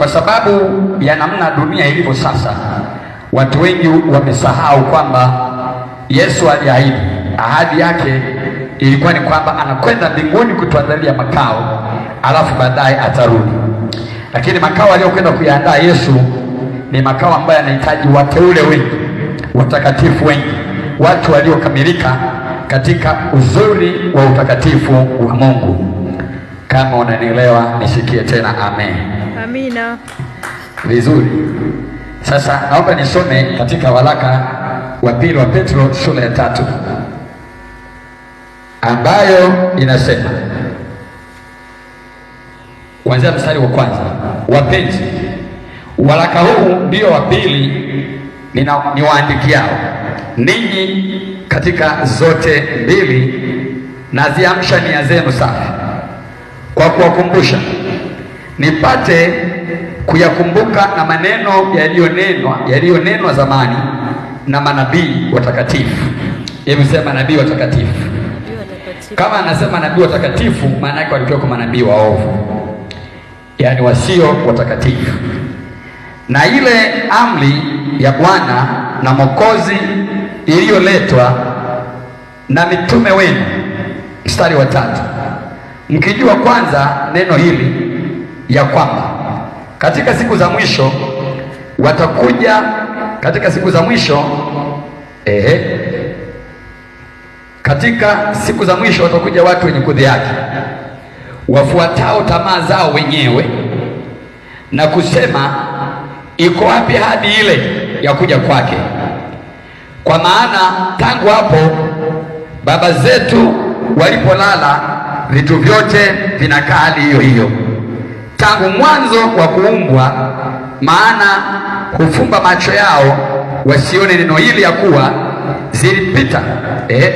kwa sababu ya namna dunia ilivyo sasa, watu wengi wamesahau kwamba Yesu aliahidi, ahadi yake ilikuwa ni kwamba anakwenda mbinguni kutuandalia makao, alafu baadaye atarudi. Lakini makao aliyokwenda kuyaandaa Yesu ni makao ambayo yanahitaji wateule wengi, watakatifu wengi, watu waliokamilika katika uzuri wa utakatifu wa Mungu. Kama unanielewa nisikie tena amen. Amina. Vizuri. Sasa naomba nisome katika waraka wa pili wa Petro sura ya 3 ambayo inasema kuanzia mstari wa kwanza: wapenzi, waraka huu ndio wa pili niwaandikiao ninyi katika zote mbili, naziamsha nia zenu safi, kwa kuwakumbusha nipate kuyakumbuka na maneno yaliyonenwa zamani na manabii watakatifu. Hebu sema nabii watakatifu. Kama anasema nabii watakatifu, maana yake walikuwa kwa manabii waovu, yaani wasio watakatifu, na ile amri ya Bwana na Mwokozi iliyoletwa na mitume wenu. Mstari wa 3: mkijua kwanza neno hili, ya kwamba katika siku za mwisho watakuja katika siku za mwisho watakuja watu wenye kudhihaki, wafuatao tamaa zao wenyewe, na kusema, iko wapi ahadi ile ya kuja kwake? Kwa maana tangu hapo baba zetu walipolala, vitu vyote vinakaa hali hiyo hiyo tangu mwanzo wa kuumbwa. Maana hufumba macho yao wasione neno hili, ya kuwa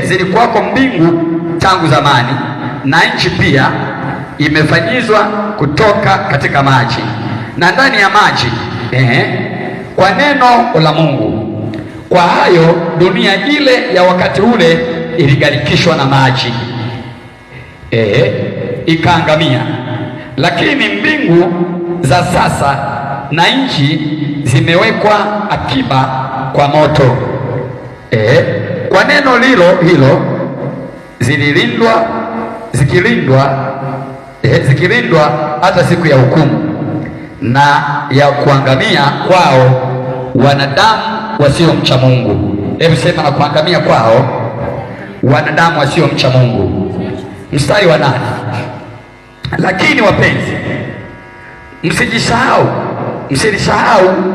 zilikuwako mbingu tangu zamani, na nchi pia imefanyizwa kutoka katika maji na ndani ya maji kwa neno la Mungu. Kwa hayo dunia ile ya wakati ule iligarikishwa na maji ikaangamia. Lakini mbingu za sasa na nchi zimewekwa akiba kwa moto, kwa neno hilo zikilindwa hata siku ya hukumu na ya kuangamia kwao wanadamu wasiomcha Mungu. Hebu sema na kuangamia kwao wanadamu wasiomcha Mungu. Mstari wa 8: lakini wapenzi, msilisahau.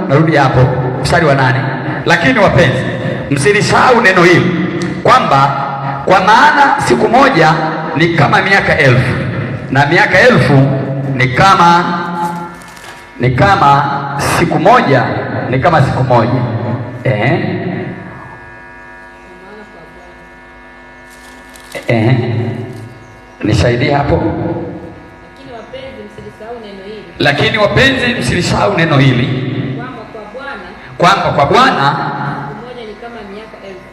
Narudi hapo, mstari wa 8: lakini wapenzi, msilisahau neno hili, kwamba kwa maana siku moja ni kama miaka 1000, na miaka 1000 ni kama siku moja, ni kama siku moja. Nisaidie hapo. Lakini wapenzi, msilisahau neno hili, kwamba kwa Bwana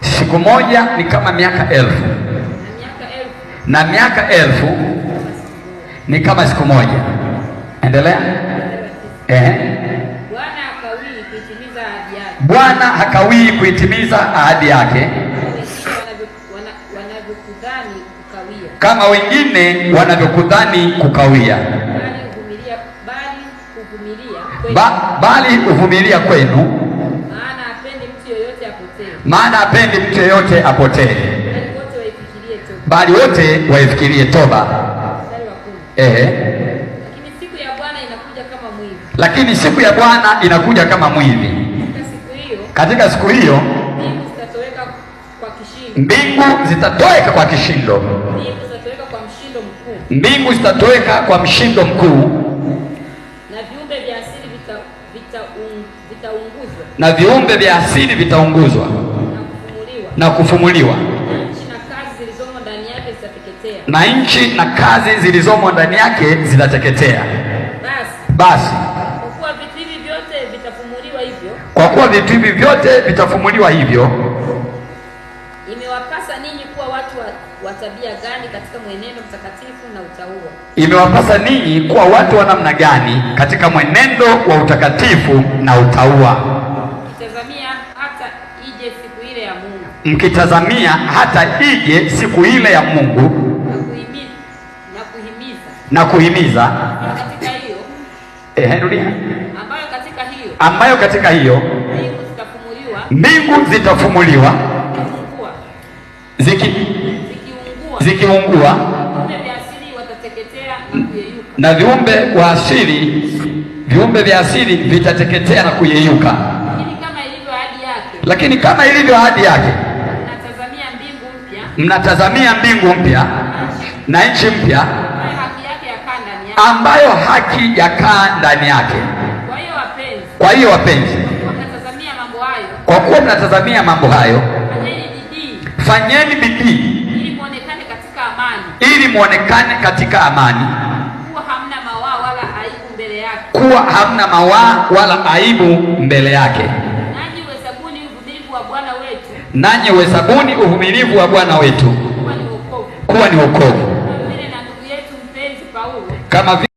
siku moja ni kama miaka 1000, na miaka 1000 ni kama siku moja. Endelea. Bwana hakawii kuitimiza ahadi yake kama wengine wanavyokudhani kukawia, bali huvumilia kwenu, maana hapendi mtu yeyote apotee, bali wote waifikirie toba. Lakini siku ya Bwana inakuja kama mwivi. Katika siku hiyo mbingu zitatoweka kwa kishindo, mbingu zitatoweka kwa mshindo mkuu, na viumbe vya asili vitaunguzwa na kufumuliwa, na nchi na kazi zilizomo ndani yake zitateketea. Basi kwa kuwa vitu hivi vyote vitafumuliwa hivyo, imewapasa ninyi kuwa watu wa tabia gani katika mwenendo mtakatifu na utauwa. Imewapasa ninyi kuwa watu wa namna gani katika mwenendo wa utakatifu na utauwa. Mkitazamia hata ije siku ile ya Mungu. Mkitazamia hata ije siku ile ya Mungu. Na kuhimiza. Katika hiyo. Rudia. Ambayo katika hiyo. Mbingu zitafumuliwa. Zikiungua. Na viumbe vya asili vitateketea na kuyeyuka. Lakini kama ilivyo ahadi yake, mnatazamia mbingu mpya na nchi mpya ambayo haki yakaa ndani yake. Kwa hiyo wapenzi, kwa kuwa mnatazamia mambo hayo, fanyeni bidii ili muonekane katika amani, kuwa hamna mawaa wala aibu mbele yake. Nanyi uhesabuni uvumilivu wa Bwana wetu kuwa ni wokovu, kama